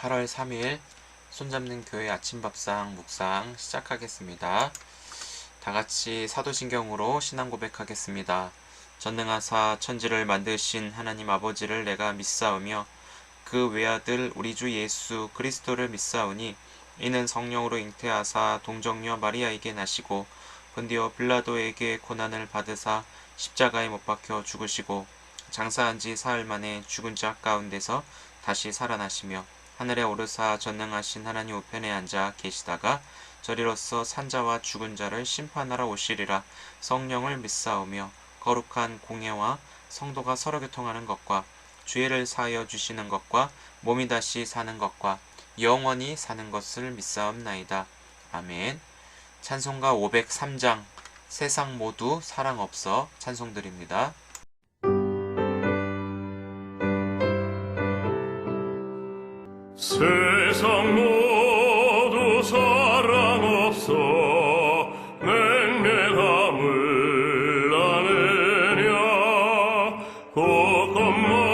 8월 3일 손잡는 교회 아침밥상 묵상 시작하겠습니다. 다같이 사도신경으로 신앙 고백하겠습니다. 전능하사 천지를 만드신 하나님 아버지를 내가 믿사오며 그 외아들 우리 주 예수 그리스도를 믿사오니 이는 성령으로 잉태하사 동정녀 마리아에게 나시고 본디오 빌라도에게 고난을 받으사 십자가에 못 박혀 죽으시고 장사한 지 사흘 만에 죽은 자 가운데서 다시 살아나시며 하늘에 오르사 전능하신 하나님 우편에 앉아 계시다가 저리로서 산자와 죽은 자를 심판하러 오시리라. 성령을 믿사오며 거룩한 공예와 성도가 서로 교통하는 것과 죄를 사하여 주시는 것과 몸이 다시 사는 것과 영원히 사는 것을 믿사옵나이다. 아멘. 찬송가 503장 세상 모두 사랑 없어 찬송드립니다. 세상 모두 사랑 없어 맹맹함을 아느냐 곳곳마다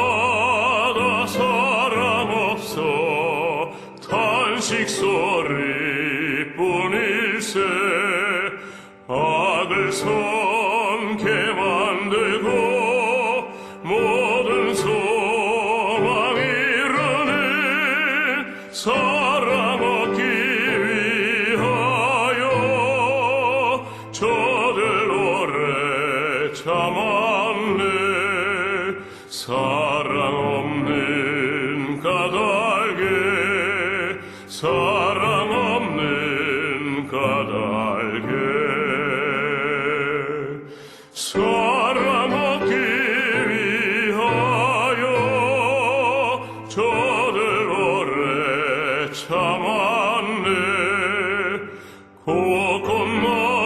사랑 없어 탄식 소리뿐일세 악을 섬게 만들고 모든 소망 이루는 사랑 얻기 위하여 저들 오래 참았네. 사랑 없는 까닭에 사랑 없는 까닭에 사랑 얻기 위하여 저들 오래 참았네. 곳곳마다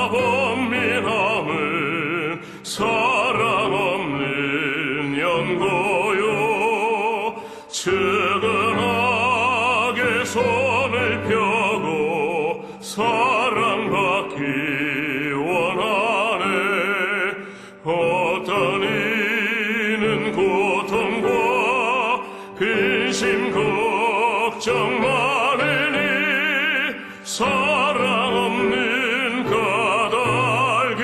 번민함은 사랑 없는 연고요. 측은하게 손을 펴고 사랑받기 원하네. 어떤 이는 고통과 근심 걱정 많으니 사랑 없는 까닭에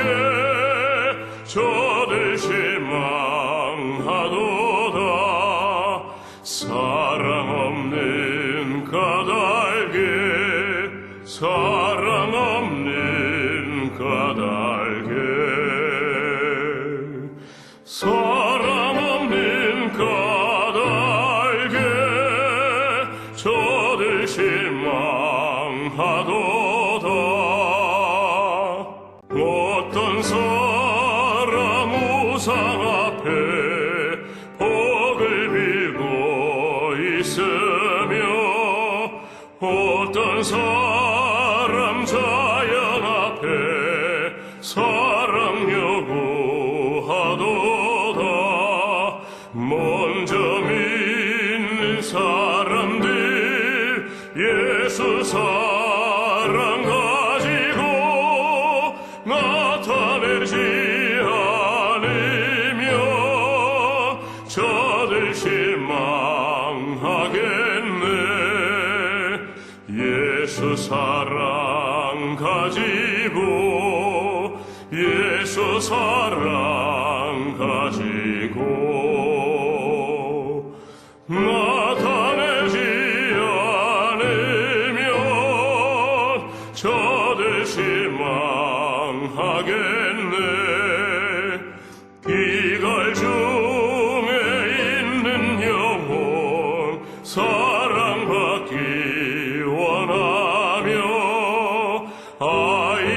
저들 실망하도다. 사랑 없는 까닭에 사랑 없는 까닭에 사랑 없는 까닭에 저들 실망하도다. 어떤 사람 우상 앞에 복을 빌고 있으며 어떤 사람 자연 앞에 사랑 요구하도다. 먼저 믿는 사람들 예수 사랑 가지고 나타내지 않으며 저들 실망하겠네. 예수 사랑 가지고 예수 사랑 가지고 나타내지 않으면 저들 실망하겠네. 기갈 중에 있는 영혼 사랑받기 원하며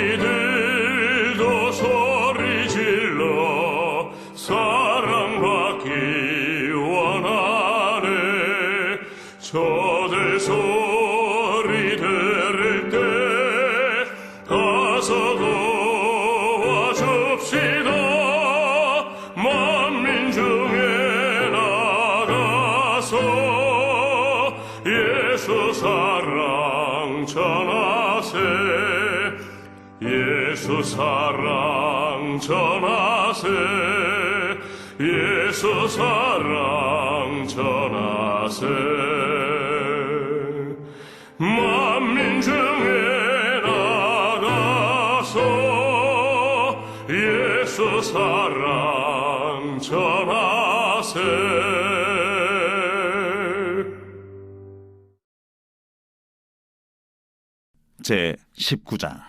아이들도 소리 질러 사랑받기 원하네. 저들 소리 들을 때 가서 도와줍시다. 만민 중에 나가서 예수 사랑 전하세. 예수 사랑 전하세. 예수 사랑 전하세. 제 19장.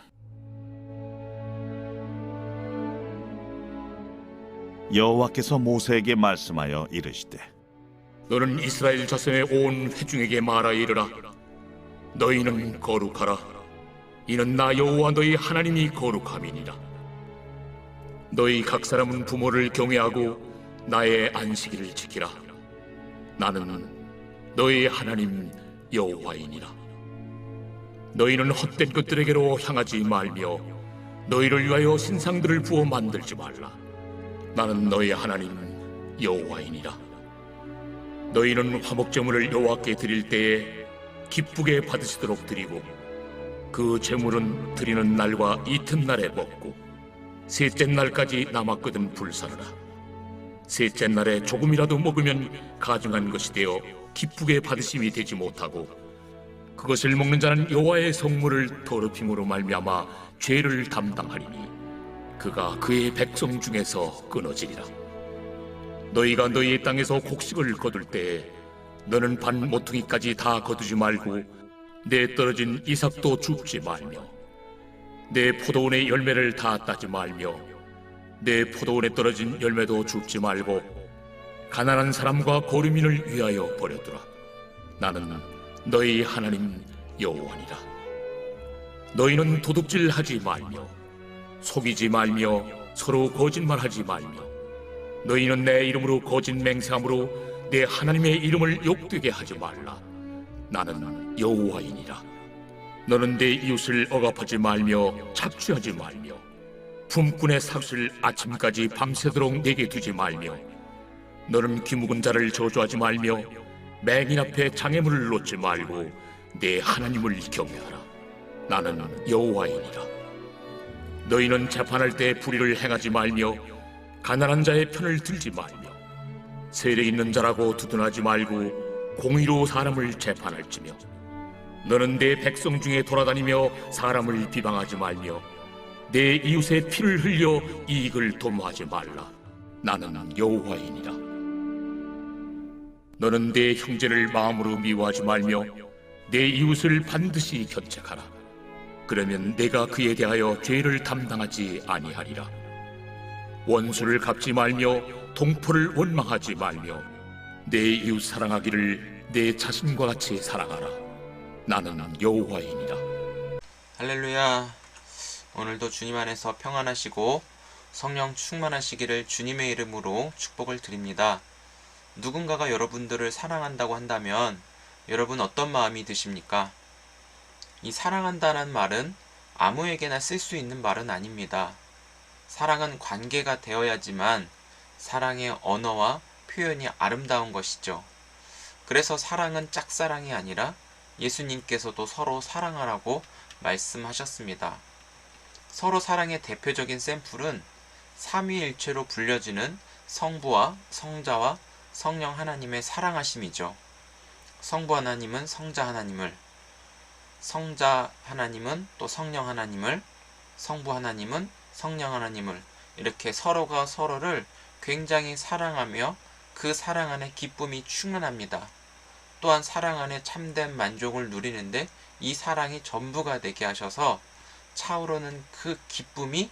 여호와께서 모세에게 말씀하여 이르시되 너는 이스라엘 자손의 온 회중에게 말하 이르라. 너희는 거룩하라. 이는 나 여호와 너희 하나님이 거룩함이니라. 너희 각 사람은 부모를 경외하고 나의 안식일을 지키라. 나는 너희 하나님 여호와이니라. 너희는 헛된 것들에게로 향하지 말며 너희를 위하여 신상들을 부어 만들지 말라. 나는 너희 하나님 여호와이니라. 너희는 화목제물을 여호와께 드릴 때에 기쁘게 받으시도록 드리고 그 제물은 드리는 날과 이튿날에 먹고 셋째 날까지 남았거든 불사르라. 셋째 날에 조금이라도 먹으면 가증한 것이 되어 기쁘게 받으심이 되지 못하고 그것을 먹는 자는 여호와의 성물을 더럽힘으로 말미암아 죄를 담당하리니 그가 그의 백성 중에서 끊어지리라. 너희가 너희의 땅에서 곡식을 거둘 때에 너는 반 모퉁이까지 다 거두지 말고 내 떨어진 이삭도 줍지 말며 내 포도원의 열매를 다 따지 말며 내 포도원에 떨어진 열매도 줍지 말고 가난한 사람과 거류민을 위하여 버려두라. 나는 너희 하나님 여호와니라. 너희는 도둑질하지 말며 속이지 말며 서로 거짓말하지 말며 너희는 내 이름으로 거짓 맹세함으로 내 하나님의 이름을 욕되게 하지 말라. 나는 여호와이니라. 너는 내 이웃을 억압하지 말며 착취하지 말며 품꾼의 삭을 아침까지 밤새도록 내게 두지 말며 너는 귀묵은 자를 저주하지 말며 맹인 앞에 장애물을 놓지 말고 내 하나님을 경외하라. 나는 여호와이니라. 너희는 재판할 때 불의를 행하지 말며 가난한 자의 편을 들지 말며 세력 있는 자라고 두둔하지 말고 공의로 사람을 재판할지며 너는 내 백성 중에 돌아다니며 사람을 비방하지 말며 내 이웃의 피를 흘려 이익을 도모하지 말라. 나는 여호와이니라. 너는 내 형제를 마음으로 미워하지 말며 내 이웃을 반드시 견책하라. 그러면 내가 그에 대하여 죄를 담당하지 아니하리라. 원수를 갚지 말며 동포를 원망하지 말며 내 이웃 사랑하기를 내 자신과 같이 사랑하라. 나는 여호와이니라. 할렐루야. 오늘도 주님 안에서 평안하시고 성령 충만하시기를 주님의 이름으로 축복을 드립니다. 누군가가 여러분들을 사랑한다고 한다면 여러분 어떤 마음이 드십니까? 이 사랑한다는 말은 아무에게나 쓸 수 있는 말은 아닙니다. 사랑은 관계가 되어야지만 사랑의 언어와 표현이 아름다운 것이죠. 그래서 사랑은 짝사랑이 아니라 예수님께서도 서로 사랑하라고 말씀하셨습니다. 서로 사랑의 대표적인 샘플은 삼위일체로 불려지는 성부와 성자와 성령 하나님의 사랑하심이죠. 성부 하나님은 성자 하나님을, 성자 하나님은 또 성령 하나님을, 성부 하나님은 성령 하나님을 이렇게 서로가 서로를 굉장히 사랑하며 그 사랑 안에 기쁨이 충만합니다. 또한 사랑 안에 참된 만족을 누리는데 이 사랑이 전부가 되게 하셔서 차오르는 그 기쁨이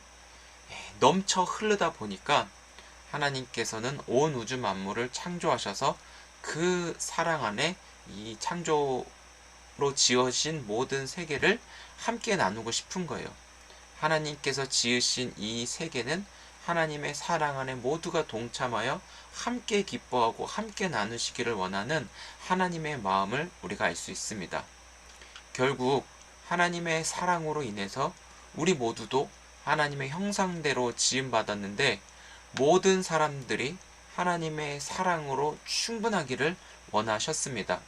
넘쳐 흐르다 보니까 하나님께서는 온 우주 만물을 창조하셔서 그 사랑 안에 이 창조로 지으신 모든 세계를 함께 나누고 싶은 거예요. 하나님께서 지으신 이 세계는 하나님의 사랑 안에 모두가 동참하여 함께 기뻐하고 함께 나누시기를 원하는 하나님의 마음을 우리가 알 수 있습니다. 결국 하나님의 사랑으로 인해서 우리 모두도 하나님의 형상대로 지음받았는데 모든 사람들이 하나님의 사랑으로 충분하기를 원하셨습니다.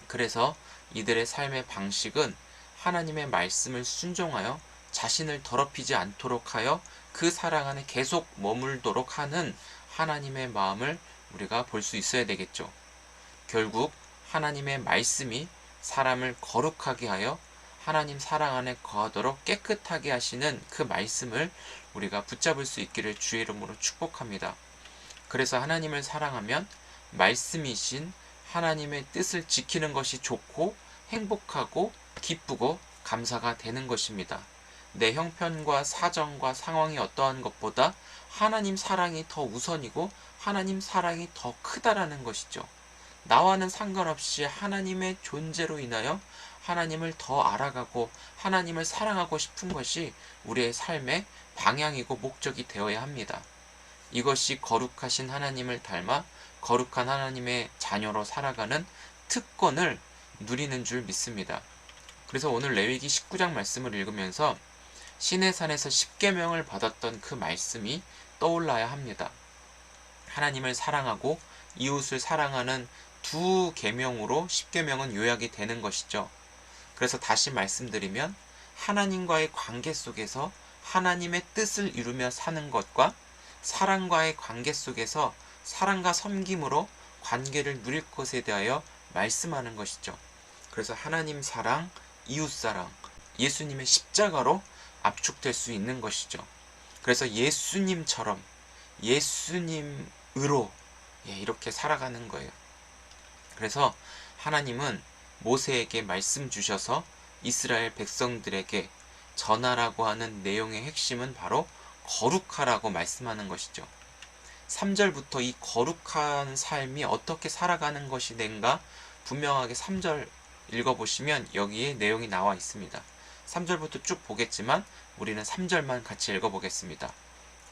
그래서 이들의 삶의 방식은 하나님의 말씀을 순종하여 자신을 더럽히지 않도록 하여 그 사랑 안에 계속 머물도록 하는 하나님의 마음을 우리가 볼 수 있어야 되겠죠. 결국 하나님의 말씀이 사람을 거룩하게 하여 하나님 사랑 안에 거하도록 깨끗하게 하시는 그 말씀을 우리가 붙잡을 수 있기를 주의 이름으로 축복합니다. 그래서 하나님을 사랑하면 말씀이신 하나님의 뜻을 지키는 것이 좋고 행복하고 기쁘고 감사가 되는 것입니다. 내 형편과 사정과 상황이 어떠한 것보다 하나님 사랑이 더 우선이고 하나님 사랑이 더 크다라는 것이죠. 나와는 상관없이 하나님의 존재로 인하여 하나님을 더 알아가고 하나님을 사랑하고 싶은 것이 우리의 삶의 방향이고 목적이 되어야 합니다. 이것이 거룩하신 하나님을 닮아 거룩한 하나님의 자녀로 살아가는 특권을 누리는 줄 믿습니다. 그래서 오늘 레위기 19장 말씀을 읽으면서 시내산에서 십계명을 받았던 그 말씀이 떠올라야 합니다. 하나님을 사랑하고 이웃을 사랑하는 두 계명으로 십계명은 요약이 되는 것이죠. 그래서 다시 말씀드리면 하나님과의 관계 속에서 하나님의 뜻을 이루며 사는 것과 사랑과의 관계 속에서 사랑과 섬김으로 관계를 누릴 것에 대하여 말씀하는 것이죠. 그래서 하나님 사랑, 이웃 사랑, 예수님의 십자가로 압축될 수 있는 것이죠. 그래서 예수님처럼 예수님으로 이렇게 살아가는 거예요. 그래서 하나님은 모세에게 말씀 주셔서 이스라엘 백성들에게 전하라고 하는 내용의 핵심은 바로 거룩하라고 말씀하는 것이죠. 3절부터 이 거룩한 삶이 어떻게 살아가는 것이 된가 분명하게 3절 읽어보시면 여기에 내용이 나와 있습니다. 3절부터 쭉 보겠지만 우리는 3절만 같이 읽어보겠습니다.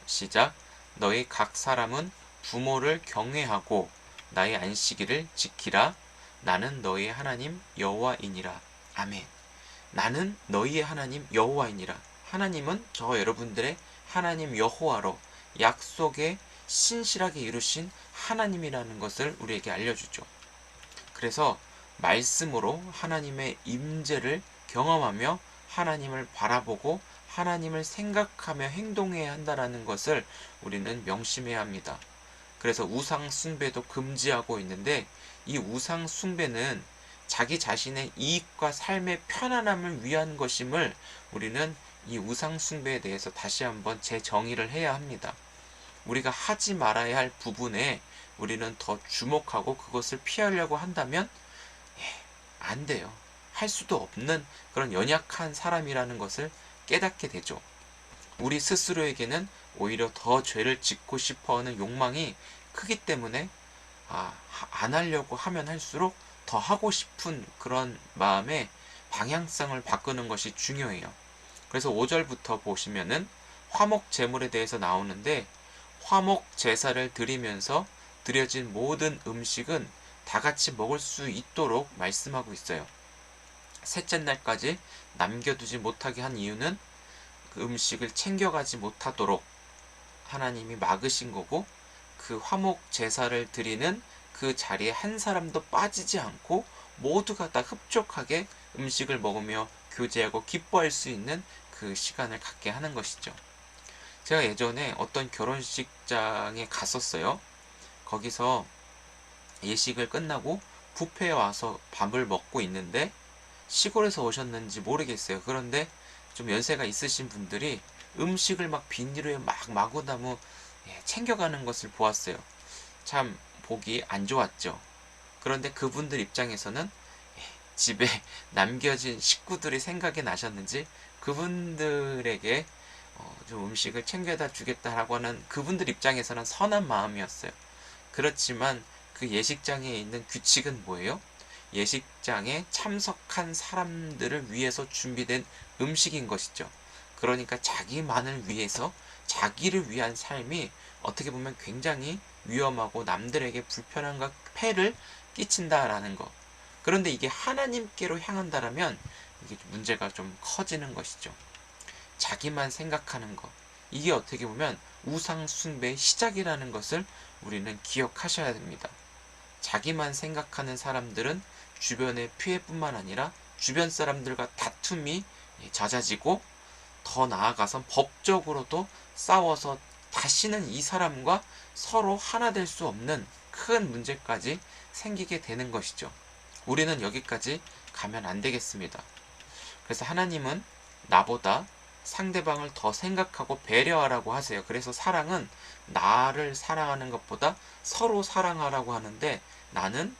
시작. 너희 각 사람은 부모를 경외하고 나의 안식일을 지키라. 나는 너희의 하나님 여호와이니라. 아멘. 나는 너희의 하나님 여호와이니라. 하나님은 저 여러분들의 하나님 여호와로 약속에 신실하게 이루신 하나님이라는 것을 우리에게 알려주죠. 그래서 말씀으로 하나님의 임재를 경험하며 하나님을 바라보고 하나님을 생각하며 행동해야 한다는 것을 우리는 명심해야 합니다. 그래서 우상 숭배도 금지하고 있는데 이 우상 숭배는 자기 자신의 이익과 삶의 편안함을 위한 것임을 우리는 이 우상 숭배에 대해서 다시 한번 재정의를 해야 합니다. 우리가 하지 말아야 할 부분에 우리는 더 주목하고 그것을 피하려고 한다면 안 돼요. 할 수도 없는 그런 연약한 사람이라는 것을 깨닫게 되죠. 우리 스스로에게는 오히려 더 죄를 짓고 싶어하는 욕망이 크기 때문에 안 하려고 하면 할수록 더 하고 싶은 그런 마음의 방향성을 바꾸는 것이 중요해요. 그래서 5절부터 보시면은 화목 제물에 대해서 나오는데 화목 제사를 드리면서 드려진 모든 음식은 다 같이 먹을 수 있도록 말씀하고 있어요. 셋째 날까지 남겨두지 못하게 한 이유는 그 음식을 챙겨가지 못하도록 하나님이 막으신 거고 그 화목 제사를 드리는 그 자리에 한 사람도 빠지지 않고 모두가 다 흡족하게 음식을 먹으며 교제하고 기뻐할 수 있는 그 시간을 갖게 하는 것이죠. 제가 예전에 어떤 결혼식장에 갔었어요. 거기서 예식을 끝나고 뷔페에 와서 밥을 먹고 있는데 시골에서 오셨는지 모르겠어요. 그런데 좀 연세가 있으신 분들이 음식을 막 비닐에 막 마구나무 챙겨가는 것을 보았어요. 참 보기 안 좋았죠. 그런데 그분들 입장에서는 집에 남겨진 식구들이 생각이 나셨는지 그분들에게 좀 음식을 챙겨다 주겠다라고 하는 그분들 입장에서는 선한 마음이었어요. 그렇지만 그 예식장에 있는 규칙은 뭐예요? 예식장에 참석한 사람들을 위해서 준비된 음식인 것이죠. 그러니까 자기만을 위해서 자기를 위한 삶이 어떻게 보면 굉장히 위험하고 남들에게 불편함과 폐를 끼친다라는 것. 그런데 이게 하나님께로 향한다라면 이게 문제가 좀 커지는 것이죠. 자기만 생각하는 것. 이게 어떻게 보면 우상 숭배의 시작이라는 것을 우리는 기억하셔야 됩니다. 자기만 생각하는 사람들은 주변의 피해뿐만 아니라 주변 사람들과 다툼이 잦아지고 더 나아가서 법적으로도 싸워서 다시는 이 사람과 서로 하나 될 수 없는 큰 문제까지 생기게 되는 것이죠. 우리는 여기까지 가면 안 되겠습니다. 그래서 하나님은 나보다 상대방을 더 생각하고 배려하라고 하세요. 그래서 사랑은 나를 사랑하는 것보다 서로 사랑하라고 하는데 나는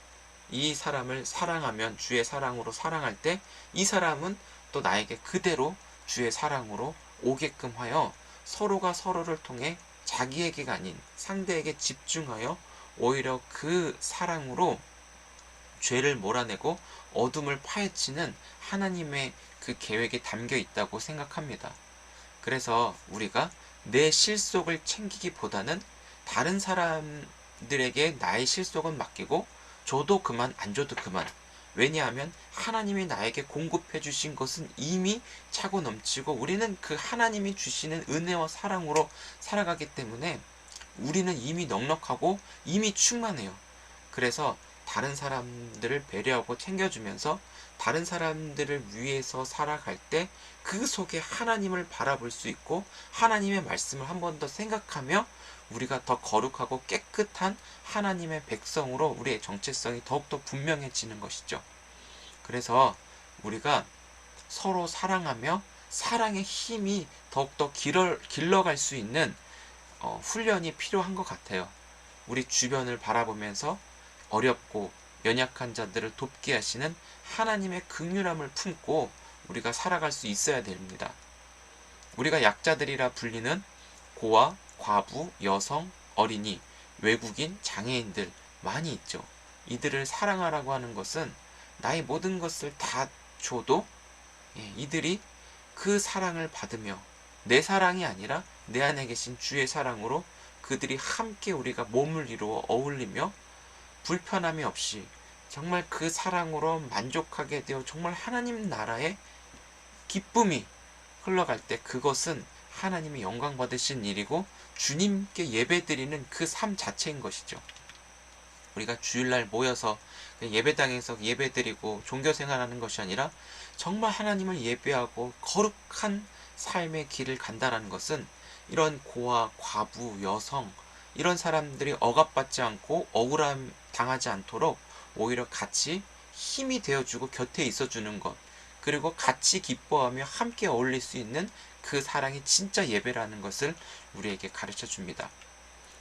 이 사람을 사랑하면 주의 사랑으로 사랑할 때 이 사람은 또 나에게 그대로 주의 사랑으로 오게끔 하여 서로가 서로를 통해 자기에게가 아닌 상대에게 집중하여 오히려 그 사랑으로 죄를 몰아내고 어둠을 파헤치는 하나님의 그 계획이 담겨 있다고 생각합니다. 그래서 우리가 내 실속을 챙기기보다는 다른 사람들에게 나의 실속은 맡기고 줘도 그만 안 줘도 그만. 왜냐하면 하나님이 나에게 공급해 주신 것은 이미 차고 넘치고 우리는 그 하나님이 주시는 은혜와 사랑으로 살아가기 때문에 우리는 이미 넉넉하고 이미 충만해요. 그래서 다른 사람들을 배려하고 챙겨주면서 다른 사람들을 위해서 살아갈 때 그 속에 하나님을 바라볼 수 있고 하나님의 말씀을 한 번 더 생각하며 우리가 더 거룩하고 깨끗한 하나님의 백성으로 우리의 정체성이 더욱더 분명해지는 것이죠. 그래서 우리가 서로 사랑하며 사랑의 힘이 더욱더 길러갈 수 있는 훈련이 필요한 것 같아요. 우리 주변을 바라보면서 어렵고 연약한 자들을 돕게 하시는 하나님의 긍휼함을 품고 우리가 살아갈 수 있어야 됩니다. 우리가 약자들이라 불리는 고아, 과부, 여성, 어린이, 외국인, 장애인들 많이 있죠. 이들을 사랑하라고 하는 것은 나의 모든 것을 다 줘도 이들이 그 사랑을 받으며 내 사랑이 아니라 내 안에 계신 주의 사랑으로 그들이 함께 우리가 몸을 이루어 어울리며 불편함이 없이 정말 그 사랑으로 만족하게 되어 정말 하나님 나라의 기쁨이 흘러갈 때 그것은 하나님이 영광 받으신 일이고 주님께 예배드리는 그 삶 자체인 것이죠. 우리가 주일날 모여서 예배당에서 예배드리고 종교생활하는 것이 아니라 정말 하나님을 예배하고 거룩한 삶의 길을 간다라는 것은 이런 고아, 과부, 여성 이런 사람들이 억압받지 않고 억울함 당하지 않도록 오히려 같이 힘이 되어주고 곁에 있어주는 것, 그리고 같이 기뻐하며 함께 어울릴 수 있는 그 사랑이 진짜 예배라는 것을 우리에게 가르쳐 줍니다.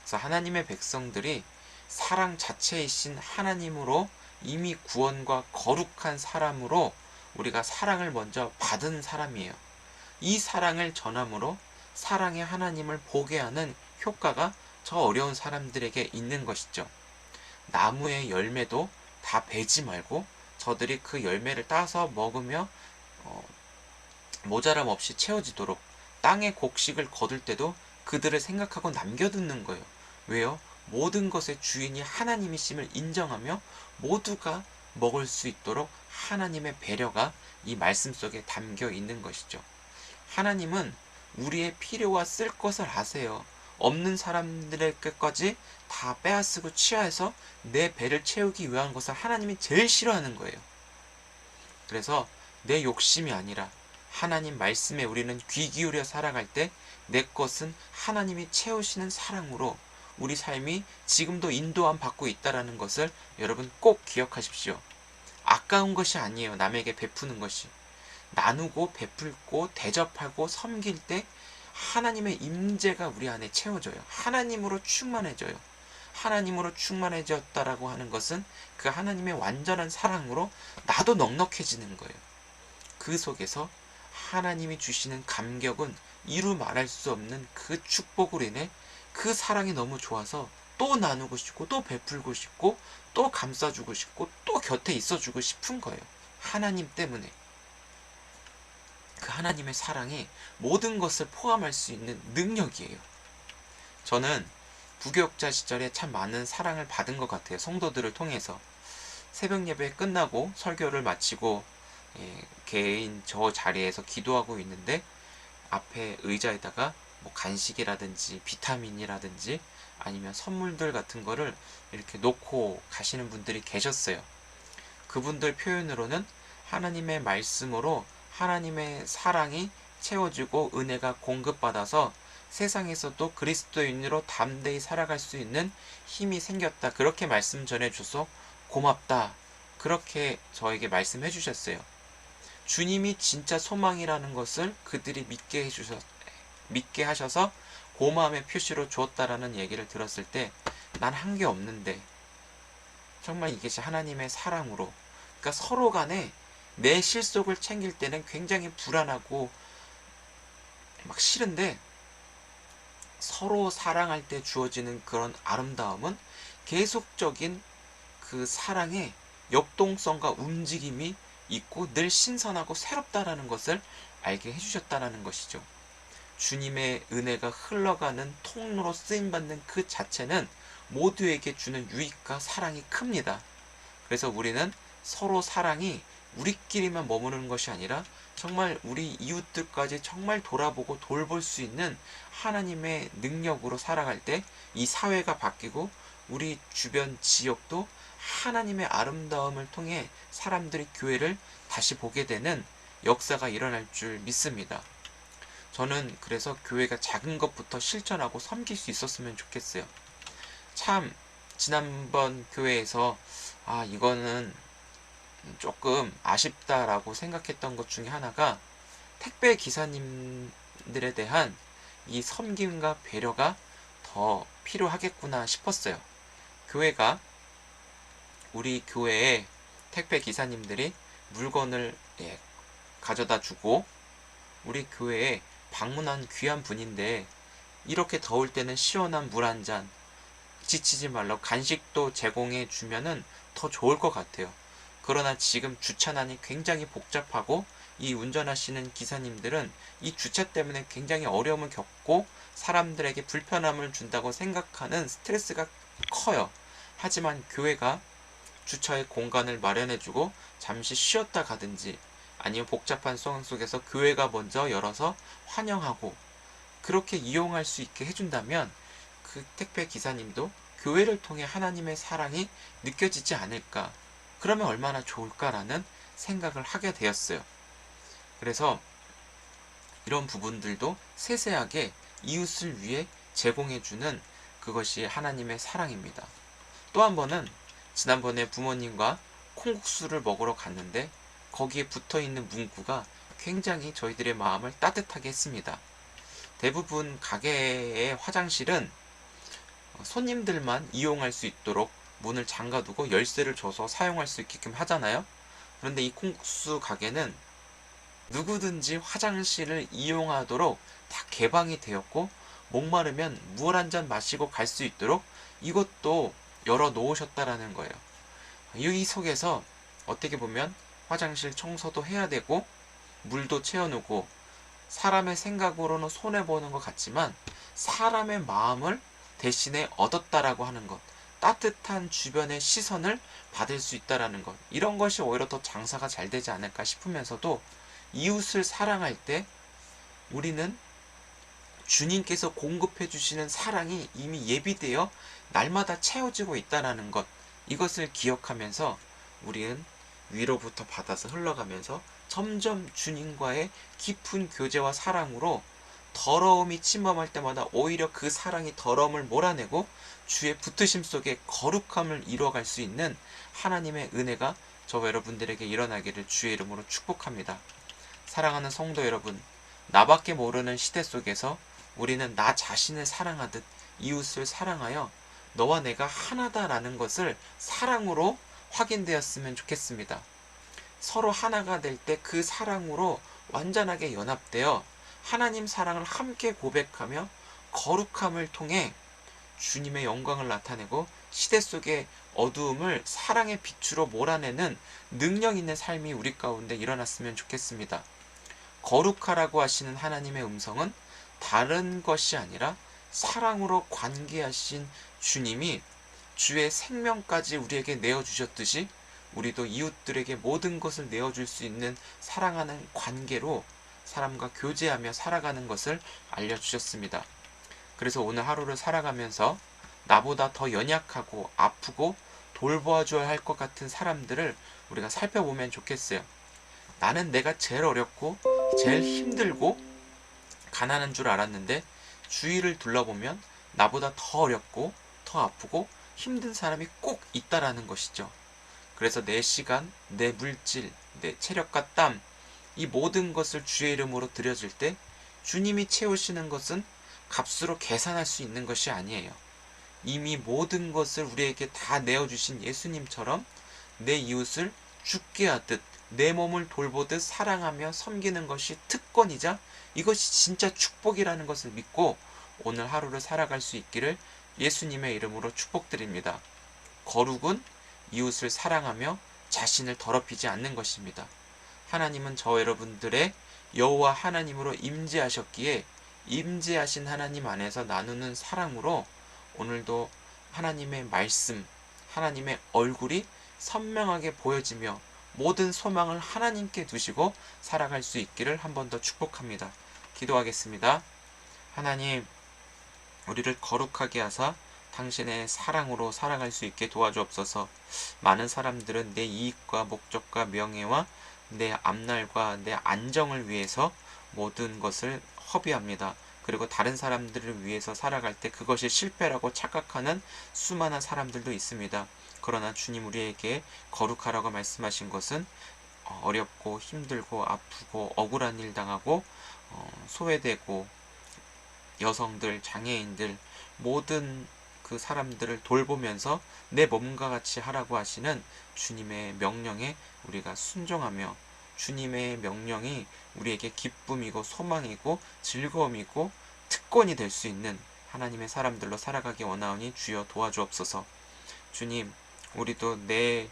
그래서 하나님의 백성들이 사랑 자체이신 하나님으로 이미 구원과 거룩한 사람으로 우리가 사랑을 먼저 받은 사람이에요. 이 사랑을 전함으로 사랑의 하나님을 보게 하는 효과가 저 어려운 사람들에게 있는 것이죠. 나무의 열매도 다 베지 말고 저들이 그 열매를 따서 먹으며 모자람 없이 채워지도록 땅의 곡식을 거둘 때도 그들을 생각하고 남겨두는 거예요. 왜요? 모든 것의 주인이 하나님이심을 인정하며 모두가 먹을 수 있도록 하나님의 배려가 이 말씀 속에 담겨 있는 것이죠. 하나님은 우리의 필요와 쓸 것을 아세요. 없는 사람들에게까지 다 빼앗고 취하해서 내 배를 채우기 위한 것을 하나님이 제일 싫어하는 거예요. 그래서 내 욕심이 아니라 하나님 말씀에 우리는 귀 기울여 살아갈 때 내 것은 하나님이 채우시는 사랑으로 우리 삶이 지금도 인도함 받고 있다는 것을 여러분 꼭 기억하십시오. 아까운 것이 아니에요. 남에게 베푸는 것이. 나누고 베풀고 대접하고 섬길 때 하나님의 임재가 우리 안에 채워져요. 하나님으로 충만해져요. 하나님으로 충만해졌다라고 하는 것은 그 하나님의 완전한 사랑으로 나도 넉넉해지는 거예요. 그 속에서 하나님이 주시는 감격은 이루 말할 수 없는 그 축복으로 인해 그 사랑이 너무 좋아서 또 나누고 싶고 또 베풀고 싶고 또 감싸주고 싶고 또 곁에 있어주고 싶은 거예요. 하나님 때문에. 그 하나님의 사랑이 모든 것을 포함할 수 있는 능력이에요. 저는 부교육자 시절에 참 많은 사랑을 받은 것 같아요. 성도들을 통해서. 새벽 예배 끝나고 설교를 마치고 개인 저 자리에서 기도하고 있는데 앞에 의자에다가 뭐 간식이라든지 비타민이라든지 아니면 선물들 같은 거를 이렇게 놓고 가시는 분들이 계셨어요. 그분들 표현으로는 하나님의 말씀으로 하나님의 사랑이 채워지고 은혜가 공급받아서 세상에서도 그리스도인으로 담대히 살아갈 수 있는 힘이 생겼다. 그렇게 말씀 전해줘서 고맙다. 그렇게 저에게 말씀해 주셨어요. 주님이 진짜 소망이라는 것을 그들이 믿게 하셔서 고마움의 표시로 주었다라는 얘기를 들었을 때 난 한 게 없는데 정말 이것이 하나님의 사랑으로, 그러니까 서로 간에 내 실속을 챙길 때는 굉장히 불안하고 막 싫은데, 서로 사랑할 때 주어지는 그런 아름다움은 계속적인 그 사랑의 역동성과 움직임이 있고 늘 신선하고 새롭다라는 것을 알게 해주셨다라는 것이죠. 주님의 은혜가 흘러가는 통로로 쓰임받는 그 자체는 모두에게 주는 유익과 사랑이 큽니다. 그래서 우리는 서로 사랑이 우리끼리만 머무르는 것이 아니라 정말 우리 이웃들까지 정말 돌아보고 돌볼 수 있는 하나님의 능력으로 살아갈 때 이 사회가 바뀌고 우리 주변 지역도 하나님의 아름다움을 통해 사람들이 교회를 다시 보게 되는 역사가 일어날 줄 믿습니다. 저는 그래서 교회가 작은 것부터 실천하고 섬길 수 있었으면 좋겠어요. 참 지난번 교회에서 이거는 조금 아쉽다라고 생각했던 것 중에 하나가 택배 기사님들에 대한 이 섬김과 배려가 더 필요하겠구나 싶었어요. 교회가 우리 교회에 택배 기사님들이 물건을 가져다 주고 우리 교회에 방문한 귀한 분인데 이렇게 더울 때는 시원한 물 한 잔, 지치지 말라고 간식도 제공해 주면은 더 좋을 것 같아요. 그러나 지금 주차난이 굉장히 복잡하고 이 운전하시는 기사님들은 이 주차 때문에 굉장히 어려움을 겪고 사람들에게 불편함을 준다고 생각하는 스트레스가 커요. 하지만 교회가 주차의 공간을 마련해주고 잠시 쉬었다 가든지 아니면 복잡한 상황 속에서 교회가 먼저 열어서 환영하고 그렇게 이용할 수 있게 해준다면 그 택배 기사님도 교회를 통해 하나님의 사랑이 느껴지지 않을까, 그러면 얼마나 좋을까라는 생각을 하게 되었어요. 그래서 이런 부분들도 세세하게 이웃을 위해 제공해주는 그것이 하나님의 사랑입니다. 또 한 번은 지난번에 부모님과 콩국수를 먹으러 갔는데 거기에 붙어있는 문구가 굉장히 저희들의 마음을 따뜻하게 했습니다. 대부분 가게의 화장실은 손님들만 이용할 수 있도록 문을 잠가두고 열쇠를 줘서 사용할 수 있게끔 하잖아요. 그런데 이 콩국수 가게는 누구든지 화장실을 이용하도록 다 개방이 되었고 목마르면 물 한 잔 마시고 갈 수 있도록 이것도 열어 놓으셨다라는 거예요. 이 속에서 어떻게 보면 화장실 청소도 해야 되고 물도 채워놓고 사람의 생각으로는 손해보는 것 같지만 사람의 마음을 대신에 얻었다라고 하는 것, 따뜻한 주변의 시선을 받을 수 있다라는 것, 이런 것이 오히려 더 장사가 잘 되지 않을까 싶으면서도 이웃을 사랑할 때 우리는 주님께서 공급해 주시는 사랑이 이미 예비되어 날마다 채워지고 있다는 것, 이것을 기억하면서 우리는 위로부터 받아서 흘러가면서 점점 주님과의 깊은 교제와 사랑으로 더러움이 침범할 때마다 오히려 그 사랑이 더러움을 몰아내고 주의 붙으심 속에 거룩함을 이루어갈 수 있는 하나님의 은혜가 저와 여러분들에게 일어나기를 주의 이름으로 축복합니다. 사랑하는 성도 여러분, 나밖에 모르는 시대 속에서 우리는 나 자신을 사랑하듯 이웃을 사랑하여 너와 내가 하나다라는 것을 사랑으로 확인되었으면 좋겠습니다. 서로 하나가 될 때 그 사랑으로 완전하게 연합되어 하나님 사랑을 함께 고백하며 거룩함을 통해 주님의 영광을 나타내고 시대 속의 어두움을 사랑의 빛으로 몰아내는 능력 있는 삶이 우리 가운데 일어났으면 좋겠습니다. 거룩하라고 하시는 하나님의 음성은 다른 것이 아니라 사랑으로 관계하신 주님이 주의 생명까지 우리에게 내어주셨듯이 우리도 이웃들에게 모든 것을 내어줄 수 있는 사랑하는 관계로 사람과 교제하며 살아가는 것을 알려주셨습니다. 그래서 오늘 하루를 살아가면서 나보다 더 연약하고 아프고 돌보아줘야 할 것 같은 사람들을 우리가 살펴보면 좋겠어요. 나는 내가 제일 어렵고 제일 힘들고 가난한 줄 알았는데 주위를 둘러보면 나보다 더 어렵고 더 아프고 힘든 사람이 꼭 있다라는 것이죠. 그래서 내 시간, 내 물질, 내 체력과 땀, 이 모든 것을 주의 이름으로 드려질 때 주님이 채우시는 것은 값으로 계산할 수 있는 것이 아니에요. 이미 모든 것을 우리에게 다 내어주신 예수님처럼 내 이웃을 죽게 하듯 내 몸을 돌보듯 사랑하며 섬기는 것이 특권이자 이것이 진짜 축복이라는 것을 믿고 오늘 하루를 살아갈 수 있기를 예수님의 이름으로 축복드립니다. 거룩은 이웃을 사랑하며 자신을 더럽히지 않는 것입니다. 하나님은 저 여러분들의 여호와 하나님으로 임재하셨기에 임재하신 하나님 안에서 나누는 사랑으로 오늘도 하나님의 말씀, 하나님의 얼굴이 선명하게 보여지며 모든 소망을 하나님께 두시고 살아갈 수 있기를 한 번 더 축복합니다. 기도하겠습니다. 하나님, 우리를 거룩하게 하사 당신의 사랑으로 살아갈 수 있게 도와주옵소서. 많은 사람들은 내 이익과 목적과 명예와 내 앞날과 내 안정을 위해서 모든 것을 허비합니다. 그리고 다른 사람들을 위해서 살아갈 때 그것이 실패라고 착각하는 수많은 사람들도 있습니다. 그러나 주님 우리에게 거룩하라고 말씀하신 것은 어렵고 힘들고 아프고 억울한 일 당하고 소외되고 여성들, 장애인들 모든 그 사람들을 돌보면서 내 몸과 같이 하라고 하시는 주님의 명령에 우리가 순종하며 주님의 명령이 우리에게 기쁨이고 소망이고 즐거움이고 특권이 될 수 있는 하나님의 사람들로 살아가기 원하오니 주여 도와주옵소서. 주님, 우리도 내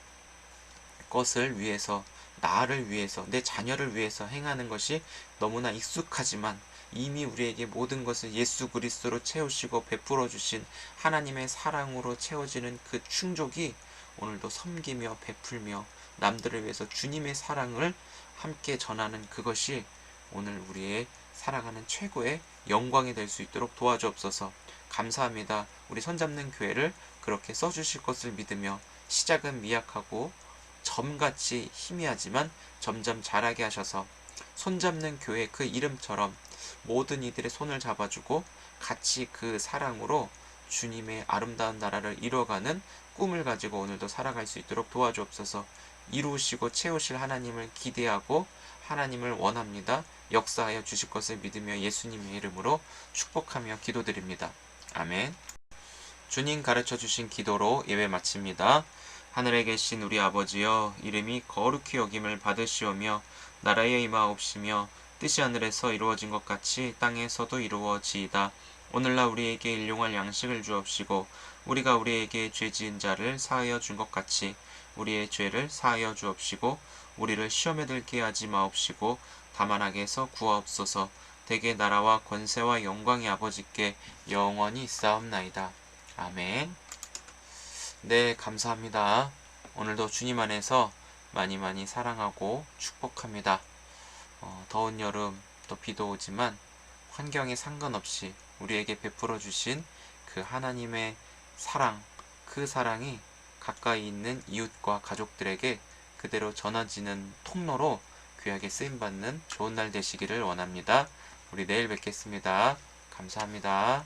것을 위해서, 나를 위해서, 내 자녀를 위해서 행하는 것이 너무나 익숙하지만 이미 우리에게 모든 것을 예수 그리스도로 채우시고 베풀어 주신 하나님의 사랑으로 채워지는 그 충족이 오늘도 섬기며 베풀며 남들을 위해서 주님의 사랑을 함께 전하는 그것이 오늘 우리의 살아가는 최고의 영광이 될 수 있도록 도와주옵소서. 감사합니다. 우리 손잡는 교회를 그렇게 써주실 것을 믿으며 시작은 미약하고 점같이 희미하지만 점점 자라게 하셔서 손잡는 교회 그 이름처럼 모든 이들의 손을 잡아주고 같이 그 사랑으로 주님의 아름다운 나라를 이뤄가는 꿈을 가지고 오늘도 살아갈 수 있도록 도와주옵소서. 이루시고 채우실 하나님을 기대하고 하나님을 원합니다. 역사하여 주실 것을 믿으며 예수님의 이름으로 축복하며 기도드립니다. 아멘. 주님 가르쳐 주신 기도로 예배 마칩니다. 하늘에 계신 우리 아버지여, 이름이 거룩히 여김을 받으시오며 나라에 임하옵시며 뜻이 하늘에서 이루어진 것 같이 땅에서도 이루어지이다. 오늘날 우리에게 일용할 양식을 주옵시고 우리가 우리에게 죄 지은 자를 사하여 준 것 같이 우리의 죄를 사하여 주옵시고 우리를 시험에 들게 하지 마옵시고 다만 악에서 구하옵소서. 대개 나라와 권세와 영광이 아버지께 영원히 있사옵나이다. 아멘. 네, 감사합니다. 오늘도 주님 안에서 많이 사랑하고 축복합니다. 더운 여름 또 비도 오지만 환경에 상관없이 우리에게 베풀어 주신 그 하나님의 사랑, 그 사랑이 가까이 있는 이웃과 가족들에게 그대로 전해지는 통로로 귀하게 쓰임받는 좋은 날 되시기를 원합니다. 우리 내일 뵙겠습니다. 감사합니다.